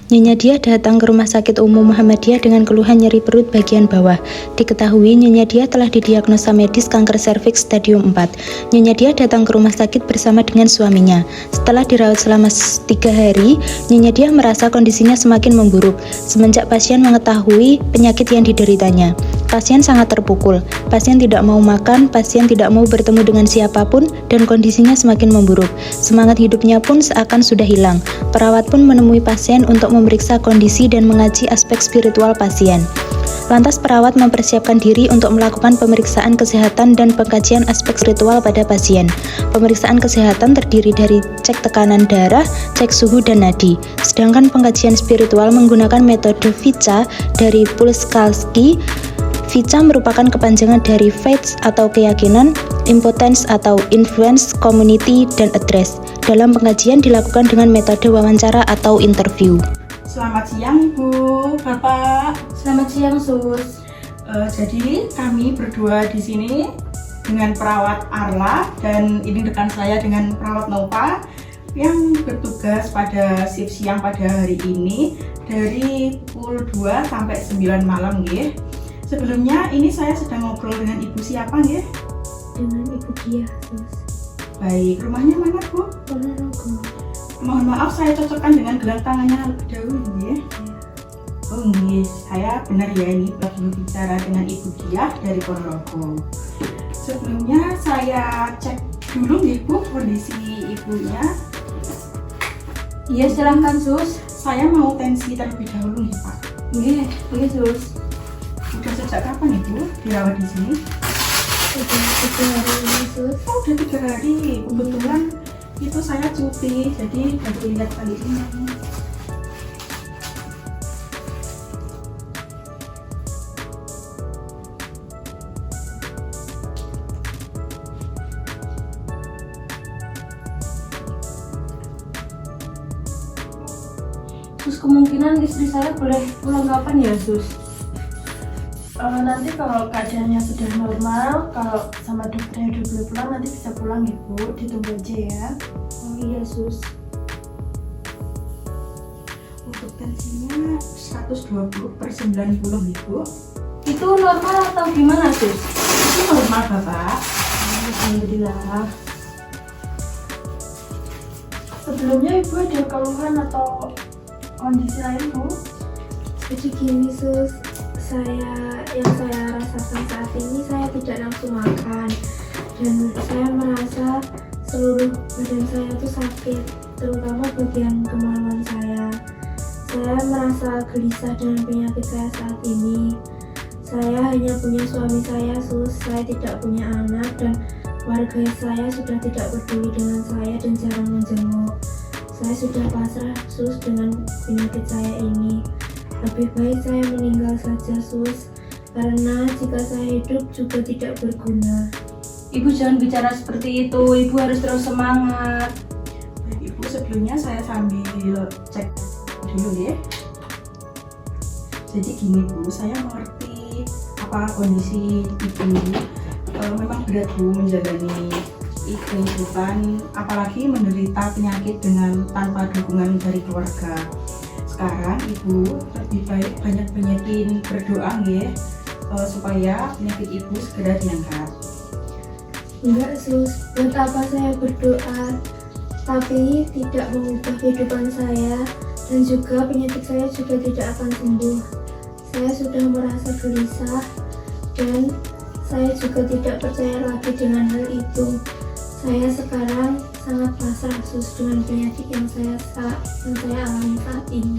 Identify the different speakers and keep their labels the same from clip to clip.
Speaker 1: Nyonya Dia datang ke Rumah Sakit Umum Muhammadiyah dengan keluhan nyeri perut bagian bawah. Diketahui Nyonya Dia telah didiagnosa medis kanker serviks stadium 4. Nyonya Dia datang ke rumah sakit bersama dengan suaminya. Setelah dirawat selama 3 hari, Nyonya Dia merasa kondisinya semakin memburuk semenjak pasien mengetahui penyakit yang dideritanya. Pasien sangat terpukul. Pasien tidak mau makan, pasien tidak mau bertemu dengan siapapun, dan kondisinya semakin memburuk. Semangat hidupnya pun seakan sudah hilang. Perawat pun menemui pasien untuk memeriksa kondisi dan mengaji aspek spiritual pasien. Lantas perawat mempersiapkan diri untuk melakukan pemeriksaan kesehatan dan pengkajian aspek spiritual pada pasien. Pemeriksaan kesehatan terdiri dari cek tekanan darah, cek suhu dan nadi. Sedangkan pengkajian spiritual menggunakan metode Vicha dari Pulskalski. Vicha merupakan kepanjangan dari Faith atau keyakinan, Impotence atau Influence, Community, dan Address. Dalam pengajian dilakukan dengan metode wawancara atau interview.
Speaker 2: Selamat siang Ibu, Bapak.
Speaker 3: Selamat siang Sus.
Speaker 2: Jadi kami berdua di sini dengan perawat Arla dan ini rekan saya dengan perawat Nova yang bertugas pada shift siang pada hari ini dari pukul 2 sampai 9 malam nggih. Sebelumnya ini saya sedang ngobrol dengan Ibu siapa nggih?
Speaker 3: Dengan Ibu Dia, Sus.
Speaker 2: Baik, rumahnya mana Bu?
Speaker 3: Ponorogo.
Speaker 2: Mohon maaf saya cocokkan dengan gelang tangannya lebih dahulu nggih. Oh nggih, saya benar ya ini baru bicara dengan Ibu Dia dari Ponorogo. Sebelumnya saya cek dulu nih Bu kondisi ibunya.
Speaker 3: Iya silahkan Sus.
Speaker 2: Saya mau tensi terlebih dahulu nih Pak.
Speaker 3: Iya Sus.
Speaker 2: Udah sejak kapan Ibu dirawat di sini?
Speaker 3: Sudah 3 hari ini Sus.
Speaker 2: Oh udah 3 hari. Kebetulan itu saya cuti, jadi baru lihat kali ini.
Speaker 3: Sus, kemungkinan istri saya boleh pulang kapan ya Sus?
Speaker 4: Nanti kalau keadaannya sudah normal, kalau sama dokternya udah boleh pulang, nanti bisa pulang ya Bu, ditunggu aja ya.
Speaker 3: Oh iya Sus.
Speaker 2: Untuk tensinya 120/90 Ibu.
Speaker 3: Itu normal atau gimana Sus?
Speaker 2: Itu normal Bapak.
Speaker 3: Alhamdulillah.
Speaker 4: Sebelumnya Ibu ada keluhan atau kondisi lain Bu?
Speaker 3: Jadi gini Sus, yang saya rasakan saat ini saya tidak nafsu makan dan saya merasa seluruh badan saya itu sakit, terutama bagian kemaluan saya. Saya merasa gelisah dengan penyakit saya saat ini. Saya hanya punya suami saya Sus, saya tidak punya anak dan warga saya sudah tidak peduli dengan saya dan jarang menjenguk. Saya sudah pasrah Sus dengan penyakit saya ini. Lebih baik saya meninggal saja Sus, karena jika saya hidup juga tidak berguna.
Speaker 4: Ibu jangan bicara seperti itu, Ibu harus terus semangat.
Speaker 2: Baik Ibu, sebelumnya saya sambil cek dulu ya. Jadi gini Bu, saya mengerti apa kondisi Ibu. Memang berat Bu menjalani kehidupan, apalagi menderita penyakit dengan tanpa dukungan dari keluarga. Sekarang Ibu lebih baik banyak-banyakin berdoa ya, supaya penyakit Ibu segera diangkat.
Speaker 3: Enggak Sus, buat apa saya berdoa tapi tidak mengubah kehidupan saya dan juga penyakit saya juga tidak akan sembuh. Saya sudah merasa gelisah dan saya juga tidak percaya lagi dengan hal itu. Saya sekarang sangat pasrah Sus dengan penyakit yang saya alami saat ini.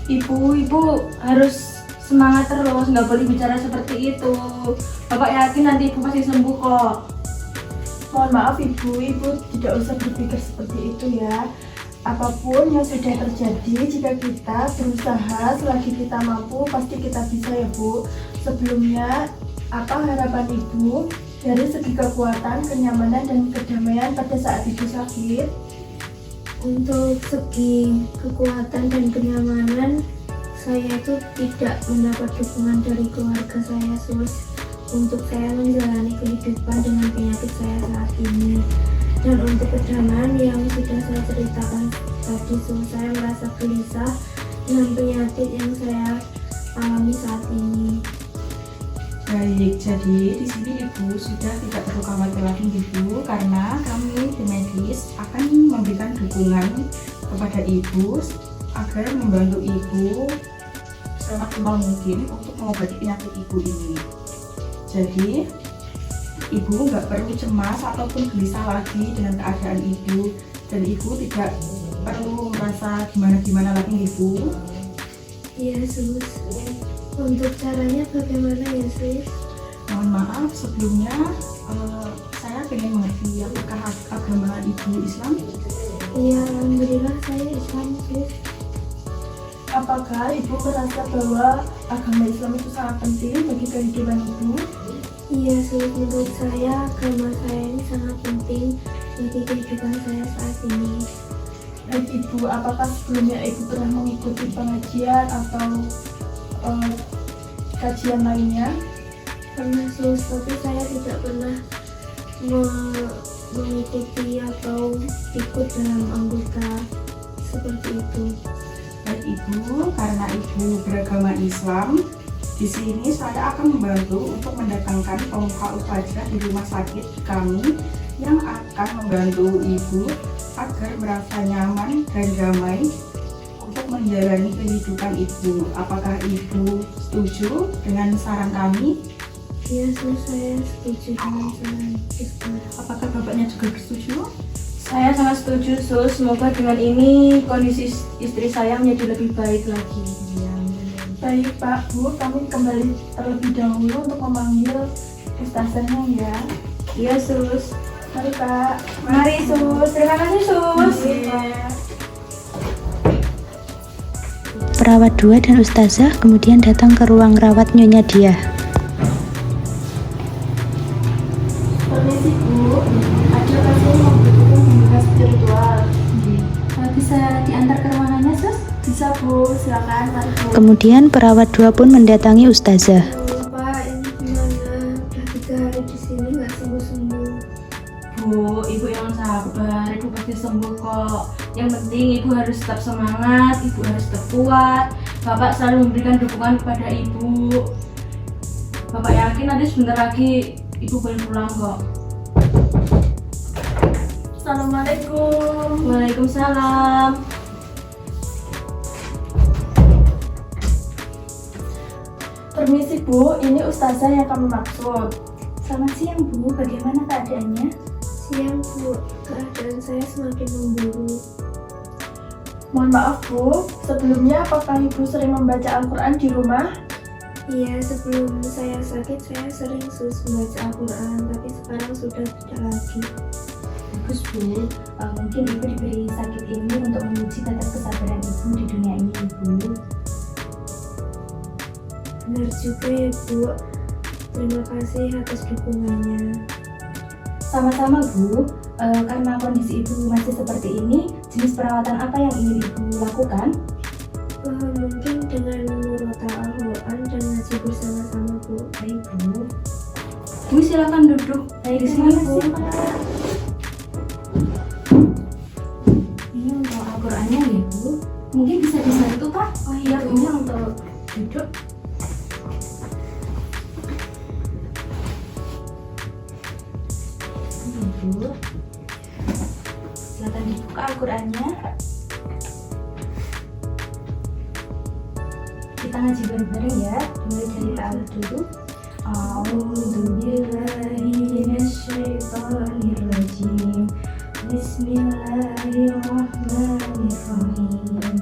Speaker 4: Ibu harus semangat terus, nggak boleh bicara seperti itu. Bapak yakin nanti Ibu pasti sembuh kok.
Speaker 5: Mohon maaf Ibu tidak usah berpikir seperti itu ya. Apapun yang sudah terjadi, jika kita berusaha selagi kita mampu, pasti kita bisa ya Bu. Sebelumnya, apa harapan Ibu dari segi kekuatan, kenyamanan, dan kedamaian pada saat Ibu sakit?
Speaker 3: Untuk segi kekuatan dan kenyamanan, saya itu tidak mendapat dukungan dari keluarga saya Sus untuk saya menjalani kehidupan dengan penyakit saya saat ini. Dan untuk kedamaian yang sudah saya ceritakan tadi Sus, saya merasa gelisah dengan penyakit yang saya alami saat ini.
Speaker 2: Baik, jadi di sini Ibu sudah tidak perlu khawatir lagi Ibu, karena kami tim medis akan memberikan dukungan kepada Ibu agar membantu Ibu semaksimal mungkin untuk mengobati penyakit Ibu ini. Jadi Ibu nggak perlu cemas ataupun gelisah lagi dengan keadaan Ibu, dan Ibu tidak perlu merasa gimana-gimana lagi Ibu.
Speaker 3: Iya sus, untuk caranya bagaimana ya sus?
Speaker 2: Mohon maaf sebelumnya, saya ingin mengerti apakah agama Ibu Islam?
Speaker 3: Iya, alhamdulillah saya Islam sus.
Speaker 5: Apakah Ibu merasa bahwa agama Islam itu sangat penting bagi kehidupan Ibu?
Speaker 3: Iya sus, menurut saya agama saya ini sangat penting bagi kehidupan saya saat ini.
Speaker 5: Baik Ibu, apakah sebelumnya Ibu pernah mengikuti pengajian atau kajian lainnya?
Speaker 3: Pernah sus, tapi saya tidak pernah mengikuti atau ikut dalam anggota seperti itu.
Speaker 2: Baik Ibu, karena Ibu beragama Islam, di sini saya akan membantu untuk mendatangkan pemuka ustazah di rumah sakit kami yang akan membantu Ibu agar merasa nyaman dan damai untuk menjalani kehidupan Ibu. Apakah Ibu setuju dengan saran kami?
Speaker 3: Iya sus, saya setuju dengan saran Ustaz.
Speaker 2: Apakah Bapaknya juga setuju?
Speaker 4: Saya sangat setuju sus, semoga dengan ini kondisi istri saya menjadi lebih baik lagi.
Speaker 5: Baik Pak, Bu, kami kembali terlebih dahulu untuk memanggil ustazahnya ya.
Speaker 4: Iya sus.
Speaker 5: Mari Pak.
Speaker 4: Mari sus, terima kasih sus.
Speaker 1: Perawat 2 dan ustazah kemudian datang ke ruang rawat Nyonya Diah.
Speaker 5: Permisi Bu, ada pasien yang membutuhkan bimbingan spiritual.
Speaker 1: Bisa diantar ke ruangannya, sus?
Speaker 5: Bisa Bu, silakan mari Bu.
Speaker 1: Kemudian perawat 2 pun mendatangi ustazah.
Speaker 3: Pak, ini gimana? Udah 3 hari di sini nggak sembuh-sembuh.
Speaker 4: Bu, Ibu yang sabar, Ibu pasti sembuh kok. Yang penting Ibu harus tetap semangat, Ibu harus tetap kuat. Bapak selalu memberikan dukungan kepada Ibu. Bapak yakin nanti sebentar lagi Ibu boleh pulang kok.
Speaker 5: Assalamualaikum.
Speaker 4: Waalaikumsalam.
Speaker 5: Permisi Bu, ini ustazah yang kami maksud.
Speaker 1: Selamat siang, Bu. Bagaimana keadaannya?
Speaker 3: Siang Bu, keadaan saya semakin memburuk.
Speaker 5: Mohon maaf Bu, sebelumnya apakah Ibu sering membaca Al-Quran di rumah?
Speaker 3: Iya, sebelum saya sakit saya sering sus membaca Al-Quran, tapi sekarang sudah tidak lagi.
Speaker 1: Bagus, Bu. Mungkin Ibu diberi sakit ini untuk menguji batas kesabaran Ibu di dunia ini, Ibu.
Speaker 3: Benar juga ya Bu, terima kasih atas dukungannya.
Speaker 1: Sama-sama, Bu. Karena kondisi Ibu masih seperti ini, jenis perawatan apa yang ingin Ibu lakukan?
Speaker 3: Mungkin dengan murotal Al-Quran dan ngaji bersama-sama Bu.
Speaker 1: Baik, Bu.
Speaker 4: Bu silakan duduk
Speaker 1: Baik,
Speaker 4: di sini Bu.
Speaker 1: Ini untuk Al-Qurannya ya, Bu. Mungkin bisa dibantu, Pak?
Speaker 4: Oh iya Bu, untuk duduk.
Speaker 1: Ini, Bu. Silakan dibuka Al-Qurannya. Kita ngaji bareng-bareng ya. Mulai dari ta'ala dulu. A'udzubillahi minasyaitonirrajim. Bismillahirrahmanirrahim.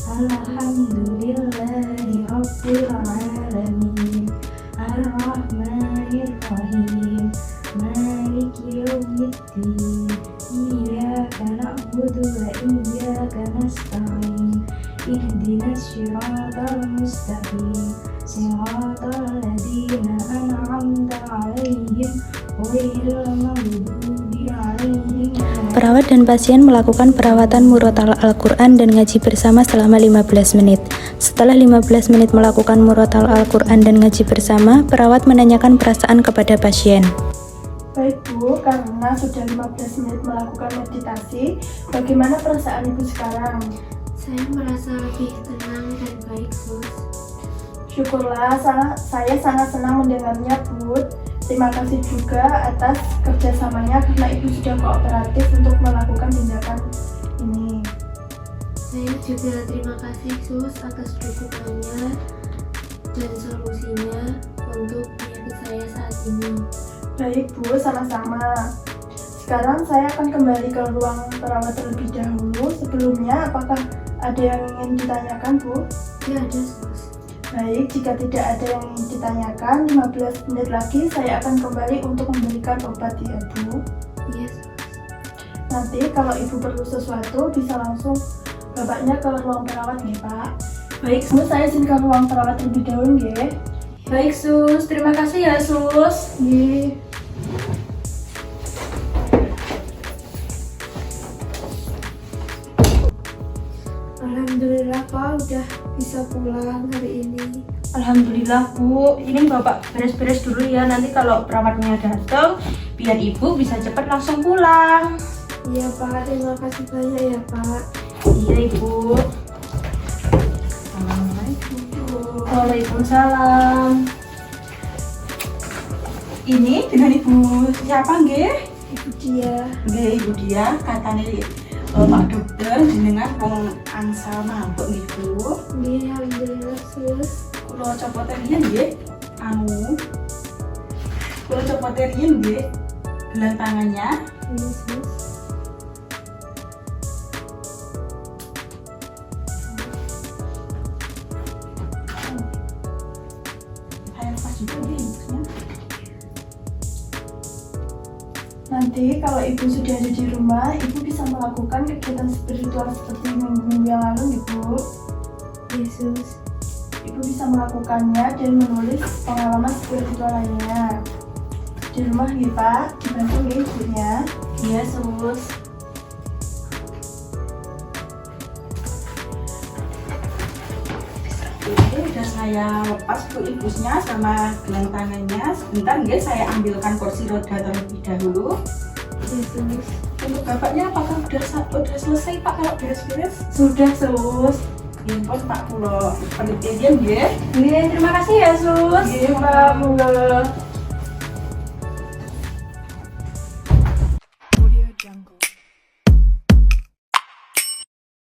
Speaker 1: Alhamdulillahi rabbil alamin. Ar-Rahmanirrahim. Maliki yaumiddin. Iyyaka na'budu wa iyyaka nasta'in. Ihdinas siratal mustaqim. Siratal ladzina an'amta 'alaihim ghairil maghdubi 'alaihim. Perawat dan pasien melakukan perawatan murotal Al-Quran dan ngaji bersama selama 15 menit. Setelah 15 menit melakukan murotal Al-Quran dan ngaji bersama, perawat menanyakan perasaan kepada pasien.
Speaker 5: Baik Bu, karena sudah 15 menit melakukan meditasi, bagaimana perasaan Ibu sekarang?
Speaker 3: Saya merasa lebih tenang dan baik, Sus.
Speaker 5: Syukurlah, saya sangat senang mendengarnya, Bud. Terima kasih juga atas kerjasamanya karena Ibu sudah kooperatif untuk melakukan tindakan ini.
Speaker 3: Saya juga terima kasih, Sus, atas dukungannya dan solusinya untuk penyakit saya saat ini.
Speaker 5: Baik, Bu, sama-sama. Sekarang saya akan kembali ke ruang perawat terlebih dahulu. Sebelumnya, apakah ada yang ingin ditanyakan, Bu?
Speaker 3: Ya, ada, Sus.
Speaker 5: Baik, jika tidak ada yang ingin ditanyakan, 15 menit lagi saya akan kembali untuk memberikan obat ya, Bu.
Speaker 3: Iya, Sus.
Speaker 5: Nanti kalau Ibu perlu sesuatu, bisa langsung bapaknya ke ruang perawat ya, Pak. Baik, Bu, saya izin ke ruang perawat terlebih dahulu ya.
Speaker 4: Baik Sus, terima kasih ya Sus.
Speaker 5: Iya.
Speaker 3: Alhamdulillah, Pak, udah bisa pulang hari ini.
Speaker 4: Alhamdulillah Bu, ini Bapak beres-beres dulu ya. Nanti kalau perawatnya datang, biar Ibu bisa cepat langsung pulang.
Speaker 3: Iya, Pak, terima kasih banyak ya, Pak.
Speaker 4: Iya Ibu.
Speaker 2: Assalamualaikum.
Speaker 4: Waalaikumsalam.
Speaker 2: Ini dengan Ibu siapa nggih?
Speaker 5: Ibu dia.
Speaker 2: Nggih, Ibu dia katanya Pak Dokter jenengan wong angsal mabuk nggih, Bu.
Speaker 3: Iya, alhamdulillah, Sus.
Speaker 2: Kula copoten riyen nggih. Kula copoten riyen nggih. Gelang tangannya.
Speaker 3: Iya, Sus.
Speaker 2: Saya lepas juga nggih infusnya.
Speaker 5: Nanti kalau Ibu sudah ada di rumah, Ibu bisa melakukan kegiatan spiritual seperti minggu-minggu yang lalu, Ibu.
Speaker 3: Yesus.
Speaker 5: Ibu bisa melakukannya dan menulis pengalaman spiritual lainnya. Di rumah nih, Pak, dibantu nih Ibunya.
Speaker 4: Iya Sus.
Speaker 2: Oke, udah saya lepas Bu infusnya sama gelang tangannya. Sebentar nggih, saya ambilkan kursi roda terlebih dahulu.
Speaker 3: Yesus.
Speaker 2: Untuk bapaknya apakah udah selesai Pak kalau beres-beres?
Speaker 4: Sudah Sus.
Speaker 2: Ya ampun Pak, kula penelitian nggih.
Speaker 4: Terima kasih ya Sus.
Speaker 2: Nggih, Pak, kula